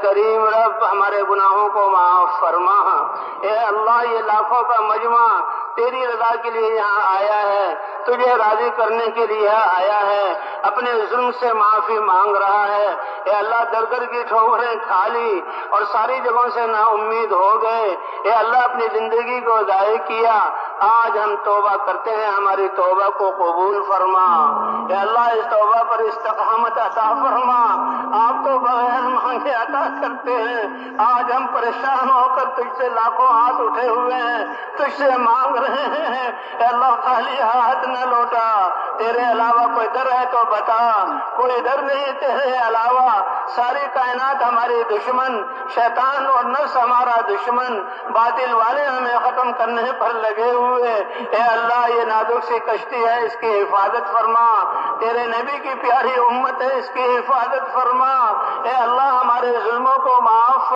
کریم رب ہمارے گناہوں کو معاف فرما۔ اے اللہ یہ لاکھوں کا مجمع تیری رضا کے لیے یہاں آیا ہے، تجھے راضی کرنے کے لیے آیا ہے، اپنے ظلم سے معافی مانگ رہا ہے۔ اے اللہ در در کی ٹھوکریں کھا لی اور ساری جگہوں سے نا امید ہو گئے، اے اللہ اپنی زندگی کو ضائع کیا، آج ہم توبہ کرتے ہیں، ہماری توبہ کو قبول فرما۔ اے اللہ اس توبہ پر استقامت عطا فرما، آپ تو بغیر مانگے عطا کرتے ہیں، آج ہم پریشان ہو کر تجھ سے لاکھوں ہاتھ اٹھے ہوئے ہیں، تجھ سے مانگ رہے ہیں۔ اے اللہ خالی ہاتھ نہ لوٹا، تیرے علاوہ کوئی در ہے تو بتا، کوئی در نہیں تیرے علاوہ، ساری کائنات ہماری دشمن، شیطان اور نفس ہمارا دشمن، باطل والے ہمیں ختم کرنے پر لگے ہوئے۔ اے اللہ یہ نازک سی کشتی ہے، اس کی حفاظت فرما، تیرے نبی کی پیاری امت ہے، اس کی حفاظت فرما۔ اے اللہ ہمارے ظلموں کو معاف